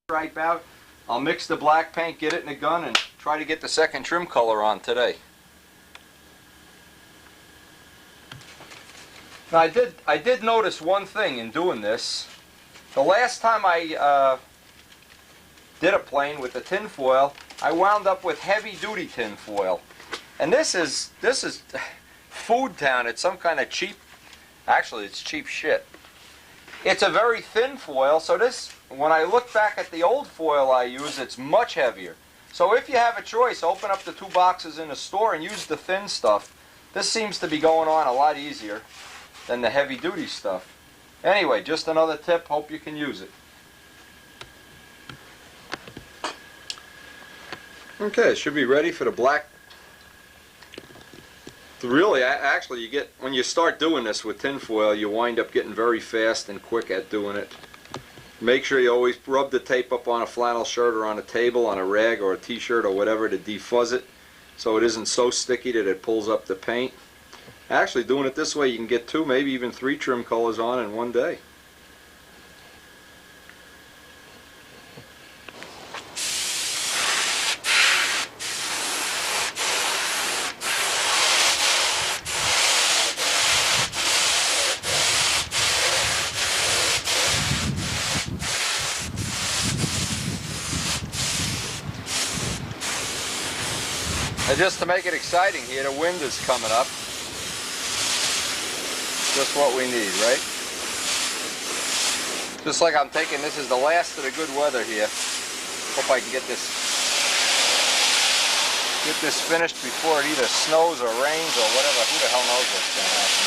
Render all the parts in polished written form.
stripe out. I'll mix the black paint, get it in the gun, and try to get the second trim color on today. Now I did notice one thing in doing this. The last time I did a plane with the tin foil, I wound up with heavy-duty tin foil. And this is Food Town. It's some kind of cheap, actually it's cheap shit. It's a very thin foil, so this, when I look back at the old foil I use, it's much heavier. So if you have a choice, open up the 2 boxes in the store and use the thin stuff. This seems to be going on a lot easier than the heavy-duty stuff. Anyway, just another tip, hope you can use it. Okay, it should be ready for the black. Really, actually, you get, when you start doing this with tin foil, you wind up getting very fast and quick at doing it. Make sure you always rub the tape up on a flannel shirt or on a table, on a rag or a t-shirt or whatever to defuzz it, so it isn't so sticky that it pulls up the paint. Actually, doing it this way, you can get 2, maybe even 3 trim colors on in one day. And just to make it exciting here, the wind is coming up. Just what we need, right? Just like I'm thinking this is the last of the good weather here. Hope I can get this finished before it either snows or rains or whatever. Who the hell knows what's going to happen.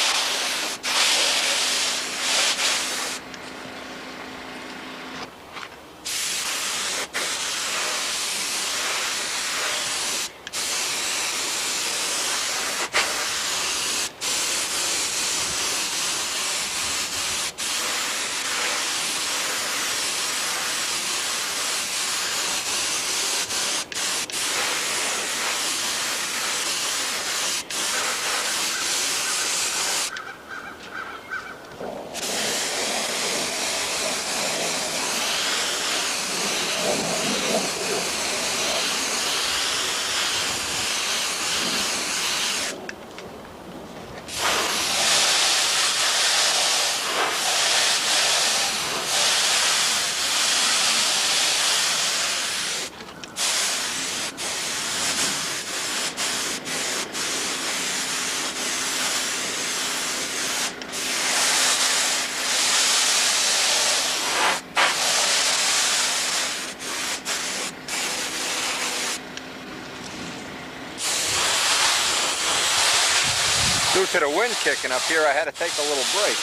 Due to the wind kicking up here, I had to take a little break.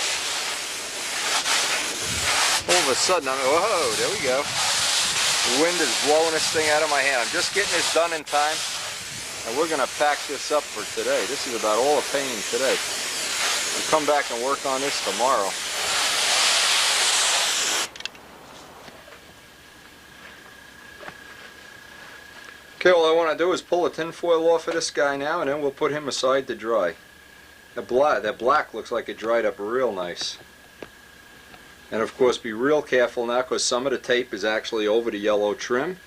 All of a sudden, whoa, there we go. The wind is blowing this thing out of my hand. I'm just getting this done in time, and we're going to pack this up for today. This is about all the painting today. We'll come back and work on this tomorrow. Okay, all I want to do is pull the tin foil off of this guy now, and then we'll put him aside to dry. That black looks like it dried up real nice. And of course, be real careful now because some of the tape is actually over the yellow trim.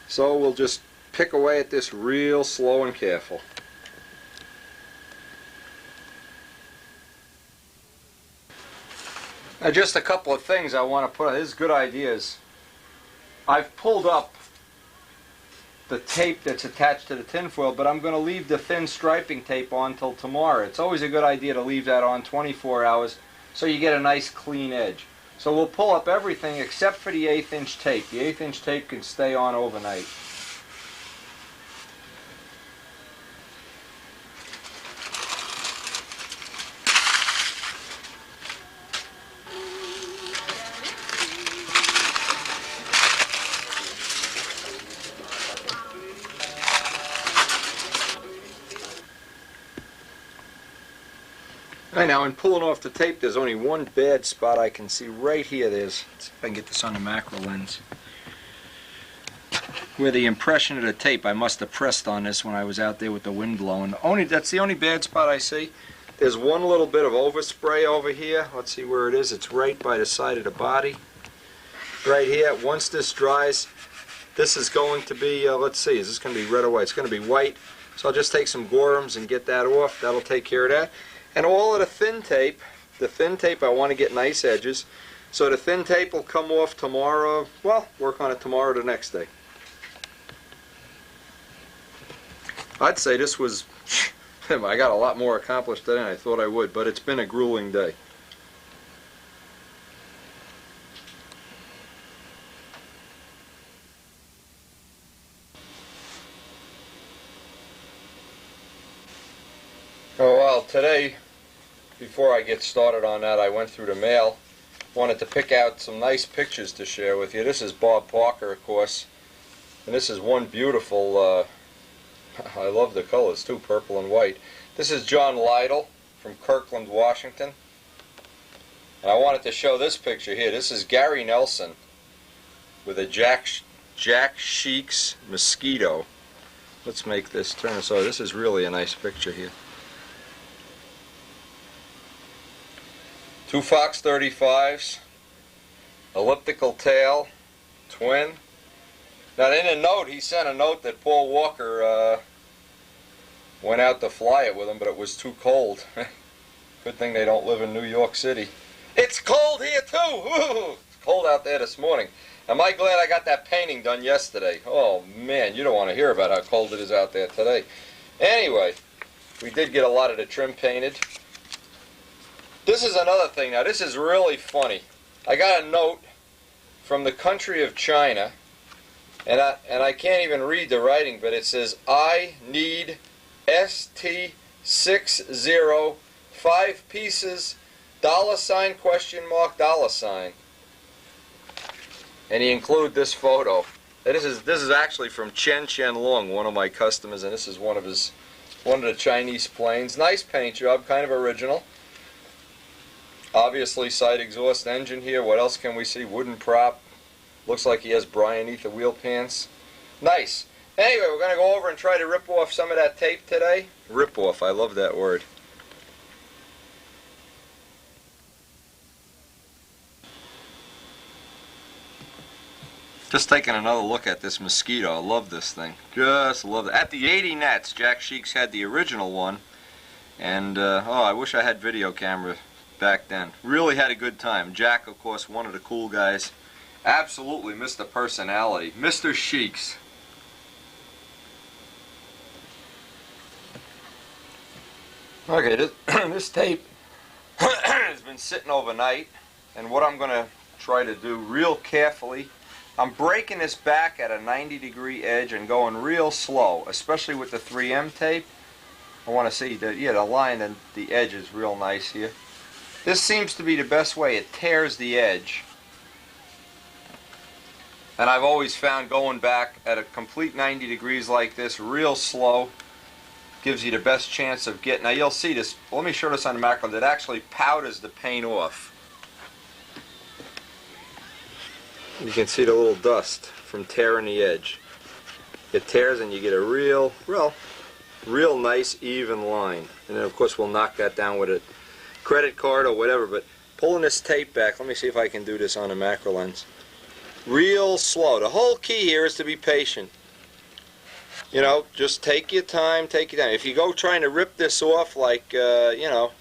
So we'll just pick away at this real slow and careful. Now just a couple of things I want to put on. These good ideas. I've pulled up the tape that's attached to the tin foil, but I'm going to leave the thin striping tape on till tomorrow. It's always a good idea to leave that on 24 hours so you get a nice clean edge. So we'll pull up everything except for the 1/8 inch tape. The 1/8 inch tape can stay on overnight. Right now, in pulling off the tape, there's only one bad spot I can see right here. Let's see if I can get this on the macro lens. Where the impression of the tape, I must have pressed on this when I was out there with the wind blowing. That's the only bad spot I see. There's one little bit of overspray over here. Let's see where it is. It's right by the side of the body. right here. Once this dries, this is going to be, let's see, is this going to be red or white? It's going to be white. So I'll just take some Gorhams and get that off. That'll take care of that. And all of the thin tape I want to get nice edges. So the thin tape will come off tomorrow. Well, work on it tomorrow or the next day. I'd say this was, I got a lot more accomplished than I thought I would, but it's been a grueling day. Oh well, today, before I get started on that, I went through the mail. Wanted to pick out some nice pictures to share with you. This is Bob Parker, of course, and this is one beautiful, I love the colors too, purple and white. This is John Lytle from Kirkland, Washington. And I wanted to show this picture here. This is Gary Nelson with a Jack Sheik's mosquito. Let's make this turn. So this is really a nice picture here. Two Fox 35s, elliptical tail, twin. Now in a note, he sent a note that Paul Walker went out to fly it with him, but it was too cold. Good thing they don't live in New York City. It's cold here too! Woo! It's cold out there this morning. Am I glad I got that painting done yesterday? Oh man, you don't want to hear about how cold it is out there today. Anyway, we did get a lot of the trim painted. This is another thing. Now this is really funny. I got a note from the country of China, and I can't even read the writing, but it says, I need ST60 5 pieces, $, question mark, $. And he included this photo. This is actually from Chen Long, one of my customers, and this is one of the Chinese planes. Nice paint job, kind of original. Obviously side exhaust engine here. What else can we see? Wooden prop. Looks like he has Brian Ether wheel pants. Nice. Anyway, we're going to go over and try to rip off some of that tape today. Rip off, I love that word. Just taking another look at this mosquito. I love this thing. Just love it. At the 80 Nats, Jack Sheik's had the original one. And, oh, I wish I had video camera back then. Really had a good time. Jack, of course, one of the cool guys. Absolutely Mr. Personality. Mr. Sheik's. Okay, this tape has been sitting overnight, and what I'm going to try to do real carefully, I'm breaking this back at a 90-degree edge and going real slow, especially with the 3M tape. I want to see that, yeah, the line and the edge is real nice here. This seems to be the best way. It tears the edge. And I've always found going back at a complete 90 degrees like this, real slow, gives you the best chance of getting. Now you'll see this. Let me show this on the macro. It actually powders the paint off. You can see the little dust from tearing the edge. It tears and you get a real nice even line. And then of course we'll knock that down with a credit card or whatever, but pulling this tape back, let me see if I can do this on a macro lens. Real slow. The whole key here is to be patient. You know, just take your time, take your time. If you go trying to rip this off like, you know,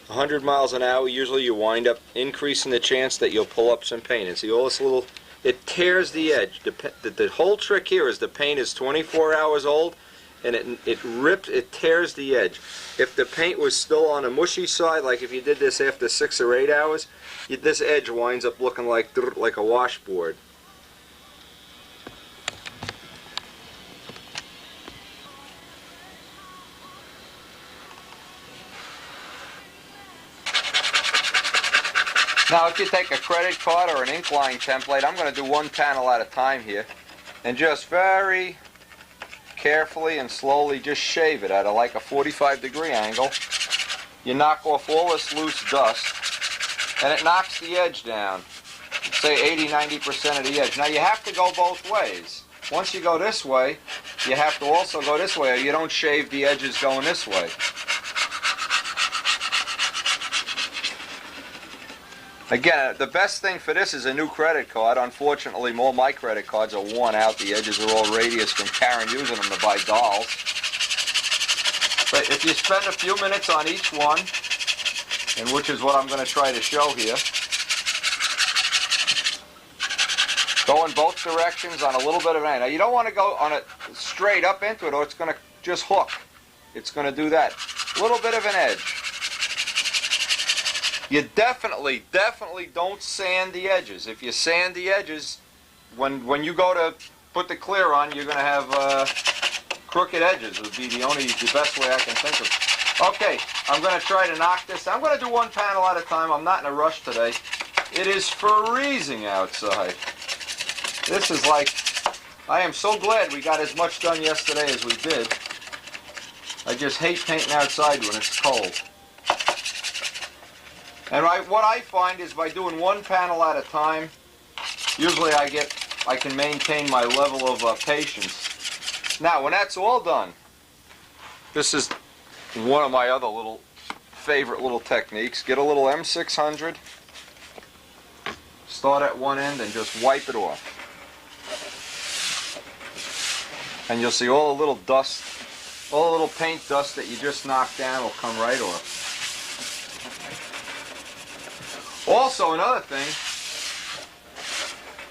100 miles an hour, usually you wind up increasing the chance that you'll pull up some paint. And see all this little, it tears the edge. The whole trick here is the paint is 24 hours old, and it tears the edge. If the paint was still on a mushy side, like if you did this after 6 or 8 hours, this edge winds up looking like a washboard. Now if you take a credit card or an ink line template, I'm going to do one panel at a time here, and just very carefully and slowly just shave it at like a 45-degree angle. You knock off all this loose dust, and it knocks the edge down, say 80–90% of the edge. Now you have to go both ways. Once you go this way, you have to also go this way, or you don't shave the edges going this way. Again, the best thing for this is a new credit card. Unfortunately, all my credit cards are worn out. The edges are all radius from Karen using them to buy dolls. But if you spend a few minutes on each one, and which is what I'm going to try to show here, go in both directions on a little bit of an angle. Now, you don't want to go on it straight up into it, or it's going to just hook. It's going to do that. A little bit of an edge. You definitely don't sand the edges. If you sand the edges, when you go to put the clear on, you're going to have crooked edges. Would be the best way I can think of. Okay, I'm going to try to knock this. I'm going to do one panel at a time. I'm not in a rush today. It is freezing outside. This is like, I am so glad we got as much done yesterday as we did. I just hate painting outside when it's cold. And what I find is by doing one panel at a time, usually I can maintain my level of patience. Now, when that's all done, this is one of my other favorite little techniques. Get a little M600, start at one end and just wipe it off. And you'll see all the little dust, all the little paint dust that you just knocked down will come right off. Also, another thing,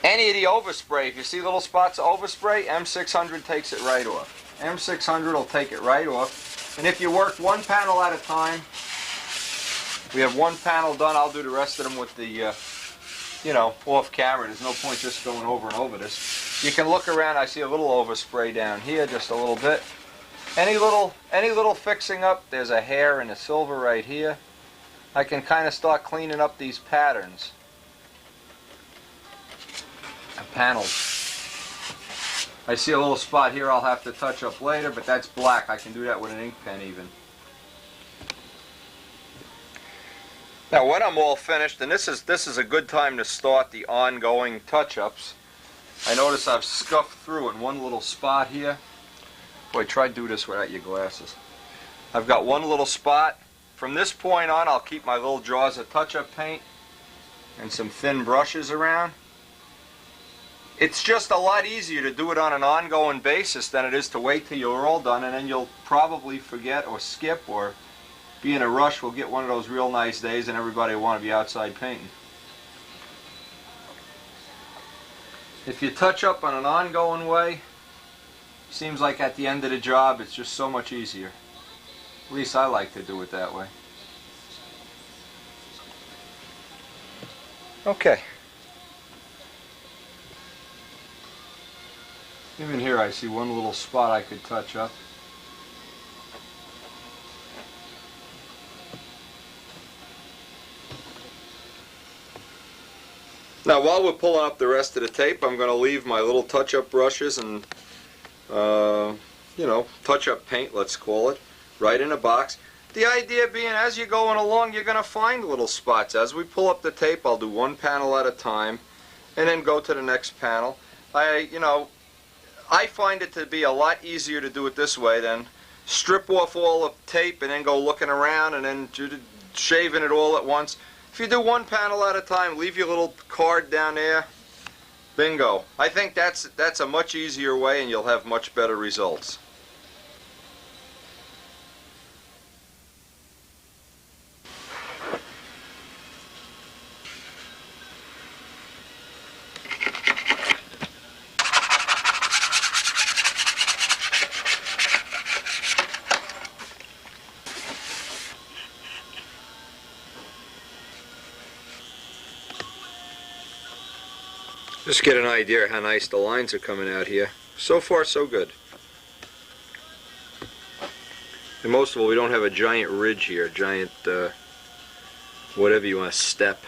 any of the overspray, if you see little spots of overspray, M600 takes it right off. M600 will take it right off. And if you work one panel at a time, we have one panel done. I'll do the rest of them with the, off camera. There's no point just going over and over this. You can look around. I see a little overspray down here, just a little bit. Any little fixing up, there's a hair and a silver right here. I can kind of start cleaning up these patterns and panels. I see a little spot here I'll have to touch up later, but that's black. I can do that with an ink pen even. Now when I'm all finished, and this is a good time to start the ongoing touch-ups. I notice I've scuffed through in one little spot here. Boy, try to do this without your glasses. I've got one little spot. From this point on, I'll keep my little jars of touch-up paint and some thin brushes around. It's just a lot easier to do it on an ongoing basis than it is to wait till you're all done, and then you'll probably forget or skip or be in a rush. We'll get one of those real nice days and everybody will want to be outside painting. If you touch up on an ongoing way, seems like at the end of the job it's just so much easier. At least I like to do it that way. Okay. Even here I see one little spot I could touch up. Now while we're pulling up the rest of the tape, I'm going to leave my little touch-up brushes and, touch-up paint, let's call it, right in a box. The idea being, as you're going along, you're going to find little spots. As we pull up the tape, I'll do one panel at a time and then go to the next panel. I find it to be a lot easier to do it this way than strip off all the tape and then go looking around and then shaving it all at once. If you do one panel at a time, leave your little card down there, bingo. I think that's a much easier way and you'll have much better results. Just get an idea how nice the lines are coming out here. So far, so good. And most of all, we don't have a giant ridge here, giant, whatever you want, step.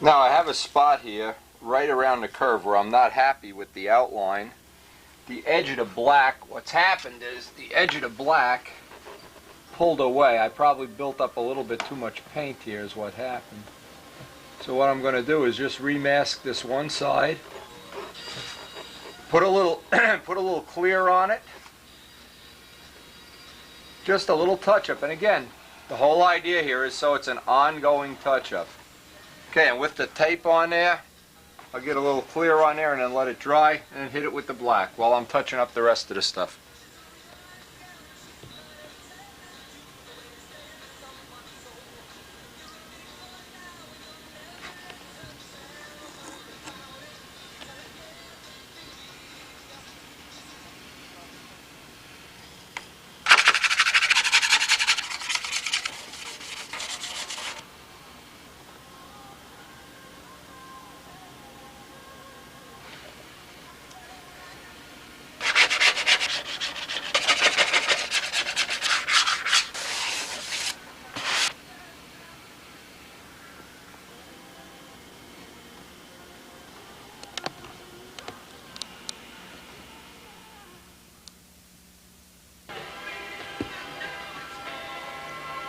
Now I have a spot here right around the curve where I'm not happy with the outline. The edge of the black, what's happened is the edge of the black pulled away. I probably built up a little bit too much paint here is what happened. So what I'm going to do is just remask this one side, put a little put a little clear on it, just a little touch-up. And again, the whole idea here is so it's an ongoing touch-up. Okay, and with the tape on there, I'll get a little clear on there and then let it dry and then hit it with the black while I'm touching up the rest of the stuff.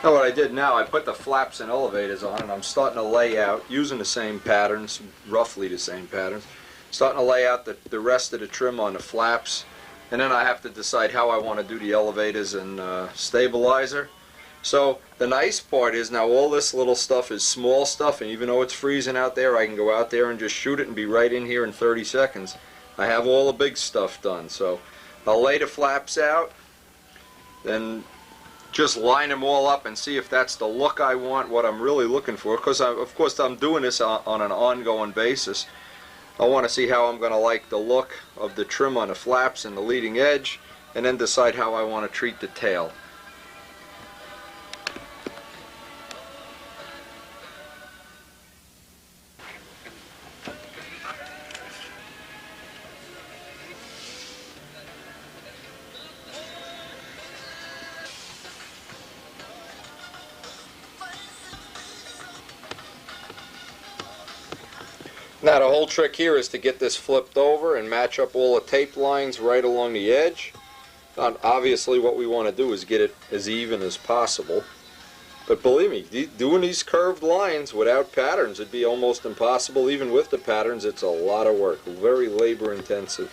Now what I did now, I put the flaps and elevators on and I'm starting to lay out, using the same patterns, roughly the same patterns, starting to lay out the rest of the trim on the flaps, and then I have to decide how I want to do the elevators and stabilizer. So the nice part is now all this little stuff is small stuff, and even though it's freezing out there, I can go out there and just shoot it and be right in here in 30 seconds. I have all the big stuff done. So I'll lay the flaps out, then just line them all up and see if that's the look I want, what I'm really looking for, because of course I'm doing this on an ongoing basis. I want to see how I'm going to like the look of the trim on the flaps and the leading edge, and then decide how I want to treat the tail. Now the whole trick here is to get this flipped over and match up all the tape lines right along the edge. Obviously what we want to do is get it as even as possible. But believe me, doing these curved lines without patterns would be almost impossible. Even with the patterns, it's a lot of work, very labor intensive.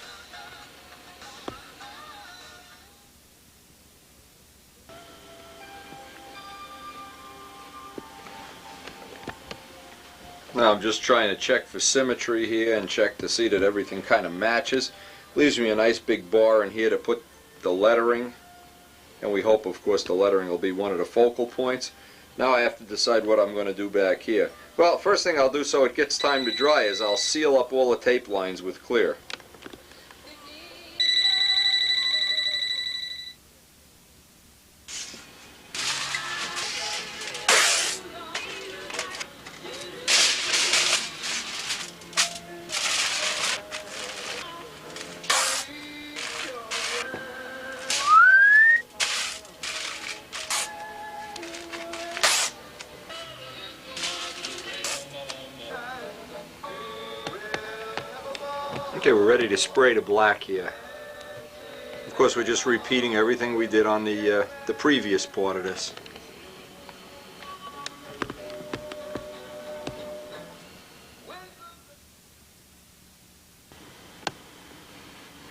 Now I'm just trying to check for symmetry here and check to see that everything kind of matches. Leaves me a nice big bar in here to put the lettering, and we hope of course the lettering will be one of the focal points. Now I have to decide what I'm going to do back here. Well, first thing I'll do so it gets time to dry is I'll seal up all the tape lines with clear. Okay, we're ready to spray the black here. Of course, we're just repeating everything we did on the previous part of this.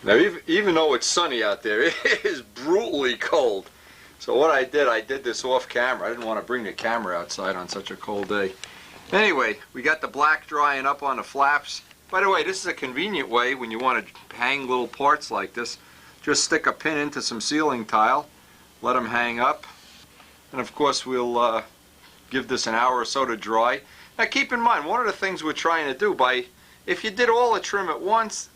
Now, even though it's sunny out there, it is brutally cold. So what I did this off camera. I didn't want to bring the camera outside on such a cold day. Anyway, we got the black drying up on the flaps. By the way, this is a convenient way when you want to hang little parts like this. Just stick a pin into some ceiling tile, let them hang up, and of course we'll give this an hour or so to dry. Now keep in mind, one of the things we're trying to do, if you did all the trim at once,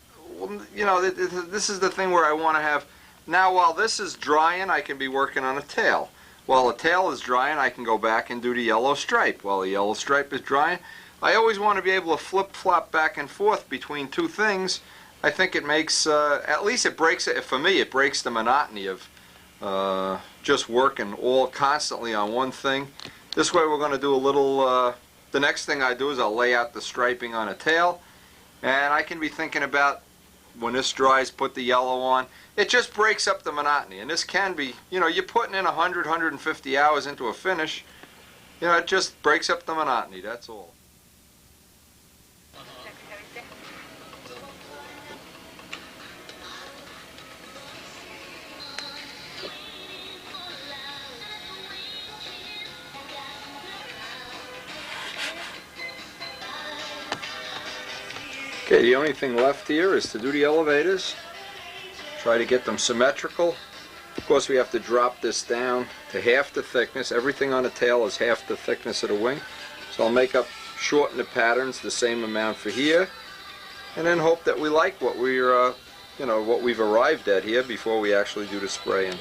you know, this is the thing where I want to have, now while this is drying, I can be working on a tail. While the tail is drying, I can go back and do the yellow stripe. While the yellow stripe is drying, I always want to be able to flip-flop back and forth between two things. I think it makes, at least it breaks it, for me, it breaks the monotony of just working all constantly on one thing. This way we're going to do a little, the next thing I do is I'll lay out the striping on a tail, And I can be thinking about when this dries, put the yellow on. It just breaks up the monotony. And this can be, you know, you're putting in 100, 150 hours into a finish. You know, it just breaks up the monotony, that's all. Okay, the only thing left here is to do the elevators. Try to get them symmetrical. Of course, we have to drop this down to half the thickness. Everything on the tail is half the thickness of the wing. So I'll make up, shorten the patterns the same amount for here, and then hope that we like what we're, you know, what we've arrived at here before we actually do the spraying.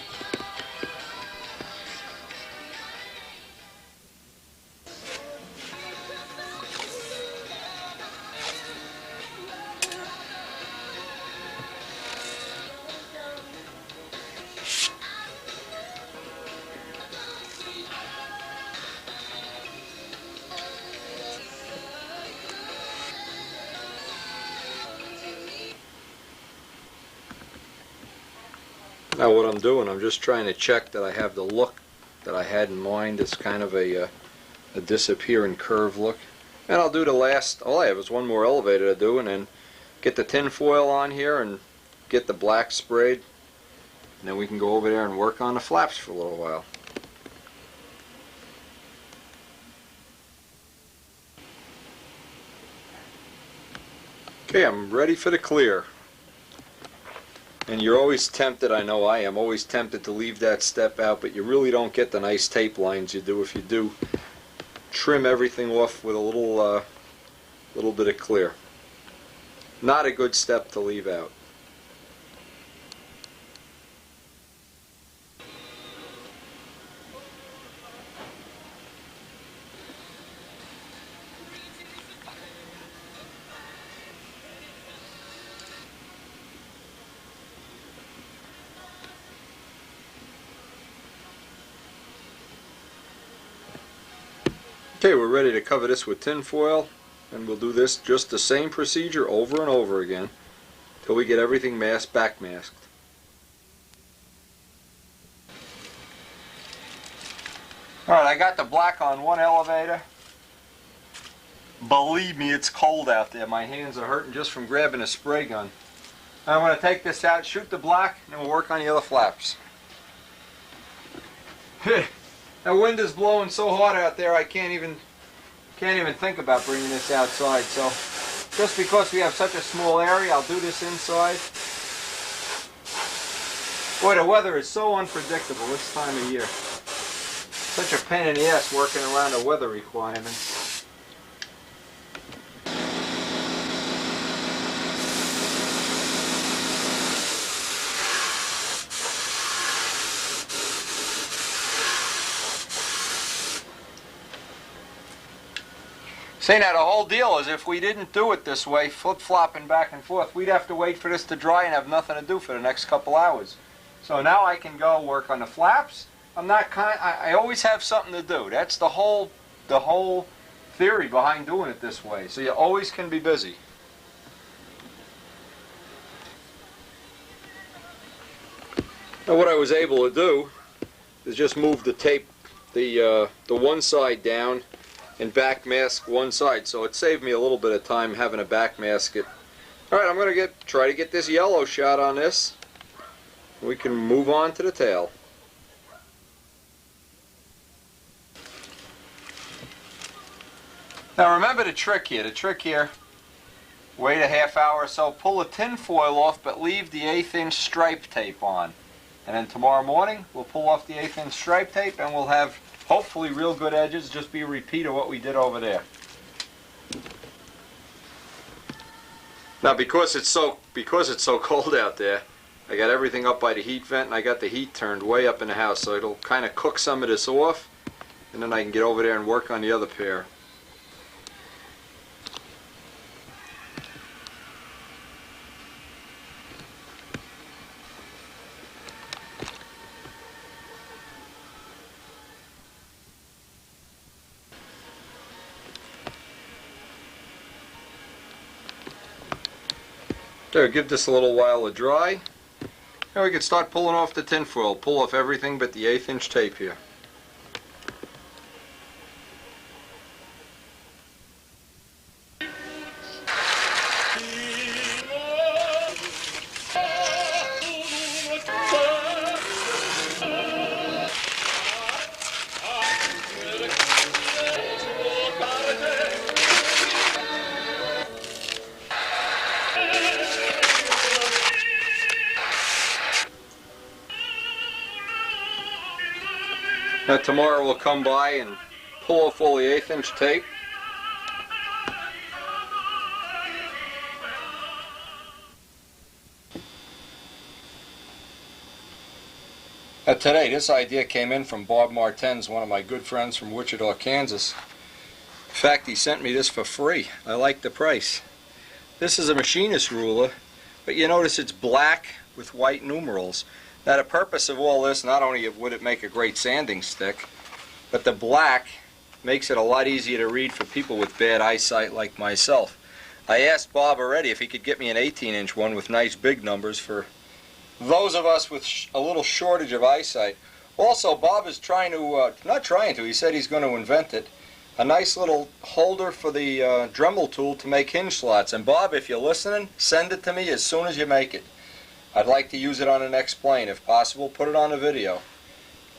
Now what I'm doing, I'm just trying to check that I have the look that I had in mind. It's kind of a disappearing curve look. And I'll do the last, all I have is one more elevator to do, and then get the tin foil on here and get the black sprayed. And then we can go over there and work on the flaps for a little while. Okay, I'm ready for the clear. And you're always tempted, I know I am, always tempted to leave that step out, but you really don't get the nice tape lines you do if you do trim everything off with a little bit of clear. Not a good step to leave out. Okay, we're ready to cover this with tin foil, and we'll do this just the same procedure over and over again till we get everything back masked. Alright, I got the black on one elevator. Believe me, it's cold out there. My hands are hurting just from grabbing a spray gun. I'm going to take this out, shoot the black, and then we'll work on the other flaps. The wind is blowing so hard out there I can't even think about bringing this outside. So just because we have such a small area, I'll do this inside. Boy, the weather is so unpredictable this time of year. Such a pain in the ass working around the weather requirements. See, now the whole deal is if we didn't do it this way, flip-flopping back and forth, we'd have to wait for this to dry and have nothing to do for the next couple hours. So now I can go work on the flaps. I always have something to do. That's the whole theory behind doing it this way. So you always can be busy. Now what I was able to do is just move the tape, the one side down, and back mask one side, so it saved me a little bit of time having to back mask it. Alright, I'm going to try to get this yellow shot on this. We can move on to the tail. Now remember the trick here. The trick here, wait a half hour or so, pull the tin foil off, but leave the 1/8 inch stripe tape on. And then tomorrow morning, we'll pull off the 1/8 inch stripe tape and we'll have hopefully real good edges, just be a repeat of what we did over there. Now because it's so cold out there, I got everything up by the heat vent and I got the heat turned way up in the house, so it'll kind of cook some of this off, and then I can get over there and work on the other pair. There, give this a little while to dry. Now we can start pulling off the tin foil. Pull off everything but the 1/8 inch tape here. Now tomorrow we'll come by and pull off all the 1/8 inch tape. Now today, this idea came in from Bob Martens, one of my good friends from Wichita, Kansas. In fact, he sent me this for free. I like the price. This is a machinist ruler, but you notice it's black with white numerals. Now the purpose of all this, not only would it make a great sanding stick, but the black makes it a lot easier to read for people with bad eyesight like myself. I asked Bob already if he could get me an 18 inch one with nice big numbers for those of us with a little shortage of eyesight. Also, Bob is trying to, he said he's going to invent it, a nice little holder for the Dremel tool to make hinge slots. And Bob, if you're listening, send it to me as soon as you make it. I'd like to use it on the next plane. If possible, put it on a video.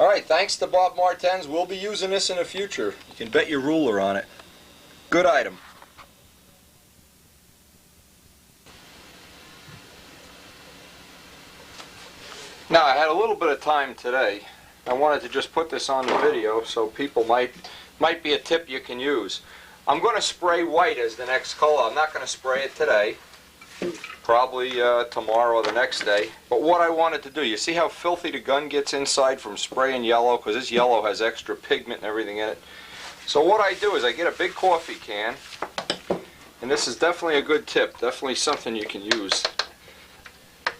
Alright, thanks to Bob Martens. We'll be using this in the future. You can bet your ruler on it. Good item. Now, I had a little bit of time today. I wanted to just put this on the video so people might be a tip you can use. I'm going to spray white as the next color. I'm not going to spray it today. Probably tomorrow or the next day. But what I wanted to do, you see how filthy the gun gets inside from spraying yellow? Because this yellow has extra pigment and everything in it. So what I do is I get a big coffee can. And this is definitely a good tip. Definitely something you can use.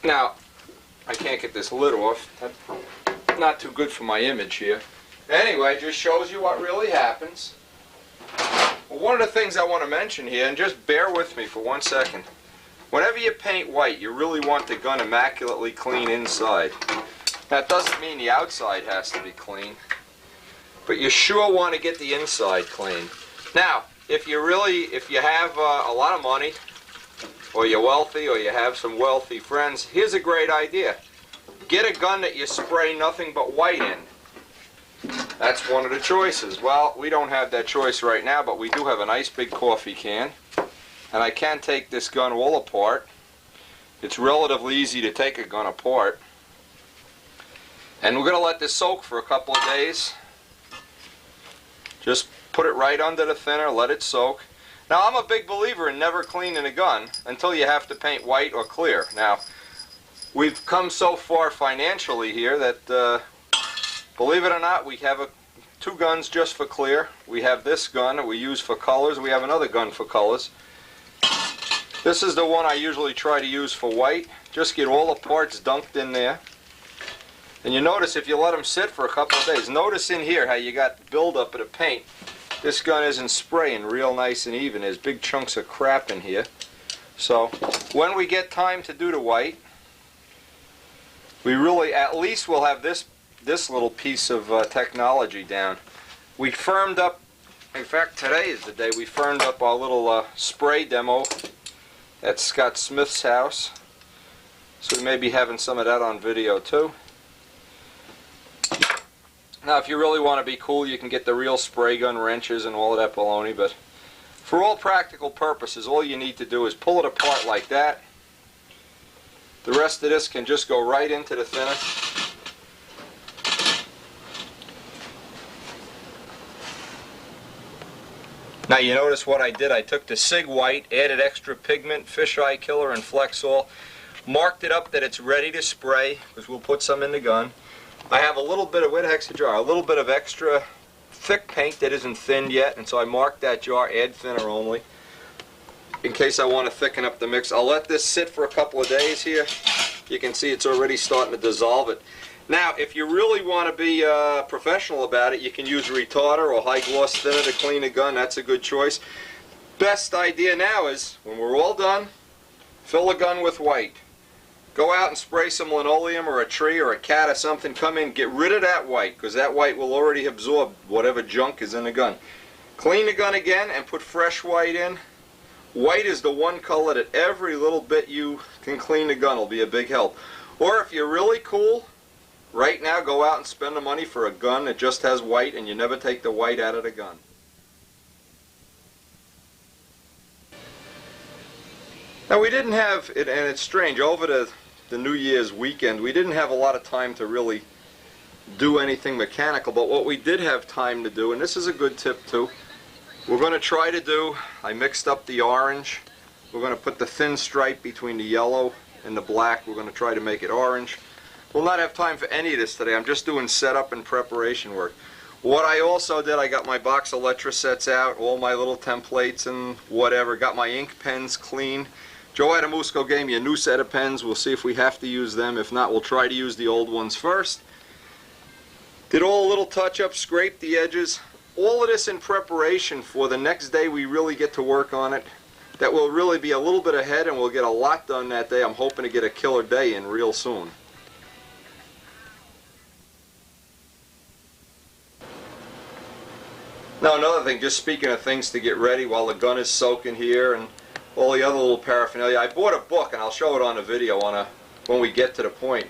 Now, I can't get this lid off. That's not too good for my image here. Anyway, it just shows you what really happens. Well, one of the things I want to mention here, and just bear with me for 1 second. Whenever you paint white, you really want the gun immaculately clean inside. That doesn't mean the outside has to be clean, but you sure want to get the inside clean. Now, if you have a lot of money, or you're wealthy, or you have some wealthy friends, here's a great idea. Get a gun that you spray nothing but white in. That's one of the choices. Well, we don't have that choice right now, but we do have a nice big coffee can. And I can take this gun all apart. It's relatively easy to take a gun apart. And we're going to let this soak for a couple of days. Just put it right under the thinner, let it soak. Now, I'm a big believer in never cleaning a gun until you have to paint white or clear. Now, we've come so far financially here that, believe it or not, we have two guns just for clear. We have this gun that we use for colors. We have another gun for colors. This is the one I usually try to use for white. Just get all the parts dunked in there. And you notice if you let them sit for a couple of days, notice in here how you got buildup of the paint. This gun isn't spraying real nice and even. There's big chunks of crap in here. So when we get time to do the white, we really at least will have this little piece of technology down. We firmed up, in fact today is the day we firmed up our little spray demo at Scott Smith's house. So we may be having some of that on video too. Now if you really want to be cool, you can get the real spray gun wrenches and all of that baloney, but for all practical purposes, all you need to do is pull it apart like that. The rest of this can just go right into the thinner. Now you notice what I did. I took the Sig White, added extra pigment, fisheye killer, and Flexol, marked it up that it's ready to spray, because we'll put some in the gun. I have a little bit of, where the heck's the jar? A little bit of extra thick paint that isn't thinned yet, and so I marked that jar, add thinner only, in case I want to thicken up the mix. I'll let this sit for a couple of days here. You can see it's already starting to dissolve it. Now, if you really want to be professional about it, you can use retarder or high gloss thinner to clean a gun. That's a good choice. Best idea now is, when we're all done, Fill the gun with white. Go out and spray some linoleum or a tree or a cat or something. Come in, get rid of that white, because that white will already absorb whatever junk is in the gun. Clean the gun again and put fresh white in. White is the one color that every little bit you can clean the gun will be a big help. Or if you're really cool, right now go out and spend the money for a gun that just has white and you never take the white out of the gun. Now we didn't have, and it's strange, over the New Year's weekend we didn't have a lot of time to really do anything mechanical, but what we did have time to do, and this is a good tip too, we're going to try to do, I mixed up the orange, we're going to put the thin stripe between the yellow and the black, we're going to try to make it orange. We'll not have time for any of this today, I'm just doing setup and preparation work. What I also did, I got my box of Letra sets out, all my little templates and whatever, got my ink pens clean. Joe Adamusco gave me a new set of pens, we'll see if we have to use them, if not we'll try to use the old ones first. Did all the little touch-ups, scraped the edges. All of this in preparation for the next day we really get to work on it. That will really be a little bit ahead and we'll get a lot done that day. I'm hoping to get a killer day in real soon. Now another thing, just speaking of things to get ready while the gun is soaking here and all the other little paraphernalia. I bought a book and I'll show it on a video when we get to the point.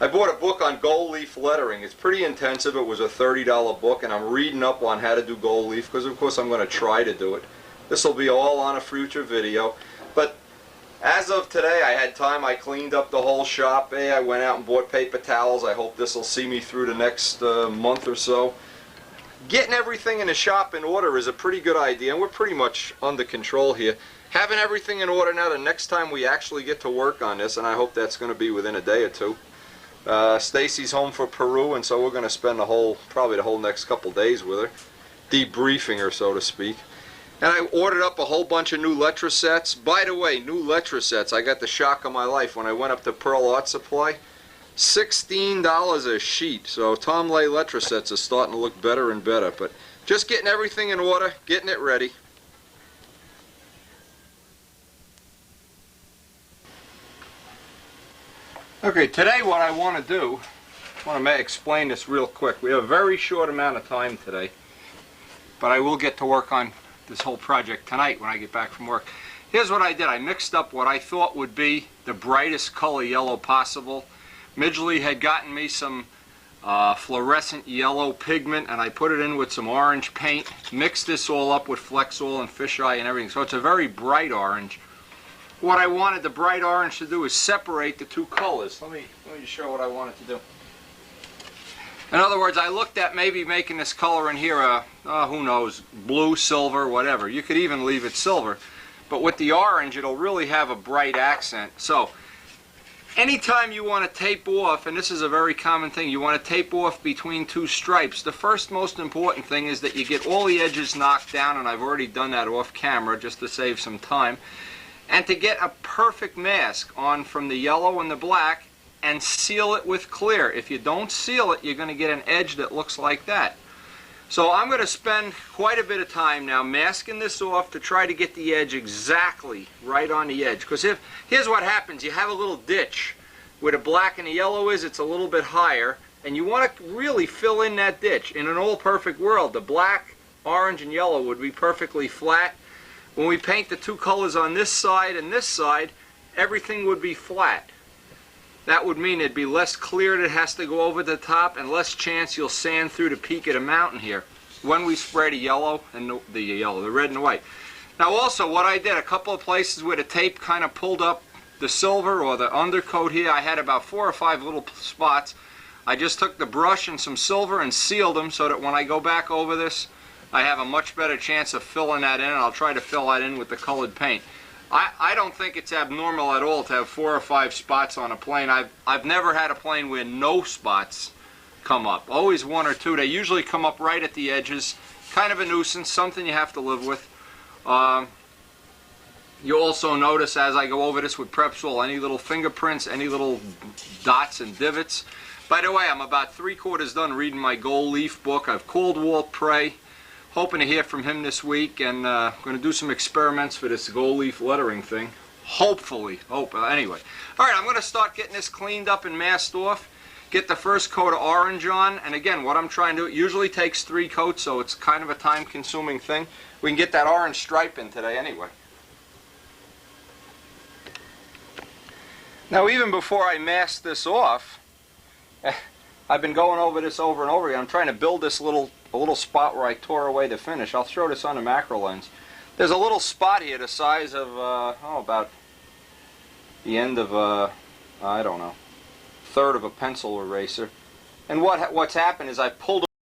I bought a book on gold leaf lettering. It's pretty intensive. It was a $30 book and I'm reading up on how to do gold leaf because of course I'm going to try to do it. This will be all on a future video. But as of today I had time. I cleaned up the whole shop. I went out and bought paper towels. I hope this will see me through the next month or so. Getting everything in the shop in order is a pretty good idea and we're pretty much under control here. Having everything in order now the next time we actually get to work on this, and I hope that's going to be within a day or two. Stacy's home for Peru, and so we're going to spend probably the whole next couple days with her, debriefing her, so to speak. And I ordered up a whole bunch of new Letra sets. By the way, new Letra sets, I got the shock of my life when I went up to Pearl Art Supply. $16 a sheet, so Tom Lay Letra sets are starting to look better and better. But just getting everything in order, getting it ready. Okay, today what I want to do, I want to explain this real quick. We have a very short amount of time today, but I will get to work on this whole project tonight when I get back from work. Here's what I did. I mixed up what I thought would be the brightest color yellow possible. Midgley had gotten me some fluorescent yellow pigment and I put it in with some orange paint. Mixed this all up with Flex Oil and fisheye and everything, so it's a very bright orange. What I wanted the bright orange to do is separate the two colors. Let me show what I wanted to do. In other words, I looked at maybe making this color in here, who knows, blue, silver, whatever. You could even leave it silver. But with the orange, it'll really have a bright accent. So, anytime you want to tape off, and this is a very common thing, you want to tape off between two stripes, the first most important thing is that you get all the edges knocked down, and I've already done that off camera just to save some time. And to get a perfect mask on from the yellow and the black and seal it with clear. If you don't seal it, you're going to get an edge that looks like that. So I'm going to spend quite a bit of time now masking this off to try to get the edge exactly right on the edge. Because here's what happens. You have a little ditch where the black and the yellow is. It's a little bit higher. And you want to really fill in that ditch. In an all perfect world, the black, orange, and yellow would be perfectly flat. When we paint the two colors on this side and this side, everything would be flat. That would mean it'd be less clear that has to go over the top and less chance you'll sand through the peak of the mountain here when we spray the yellow and the red and the white. Now also what I did, a couple of places where the tape kind of pulled up the silver or the undercoat here, I had about 4 or 5 little spots. I just took the brush and some silver and sealed them so that when I go back over this, I have a much better chance of filling that in, and I'll try to fill that in with the colored paint. I don't think it's abnormal at all to have 4 or 5 spots on a plane. I've never had a plane where no spots come up. Always 1 or 2. They usually come up right at the edges. Kind of a nuisance, something you have to live with. You also notice as I go over this with Prep Soil, any little fingerprints, any little dots and divots. By the way, I'm about 3/4 done reading my gold leaf book. I've called Walt Prey. Hoping to hear from him this week, and I'm going to do some experiments for this gold leaf lettering thing. Hopefully. Anyway. Alright, I'm going to start getting this cleaned up and masked off. Get the first coat of orange on. And again, what I'm trying to do, it usually takes 3 coats, so it's kind of a time-consuming thing. We can get that orange stripe in today anyway. Now, even before I mask this off, I've been going over this over and over again. I'm trying to build this a little spot where I tore away the finish. I'll throw this on the macro lens. There's a little spot here the size of, about the end of, I don't know, third of a pencil eraser. And what's happened is I pulled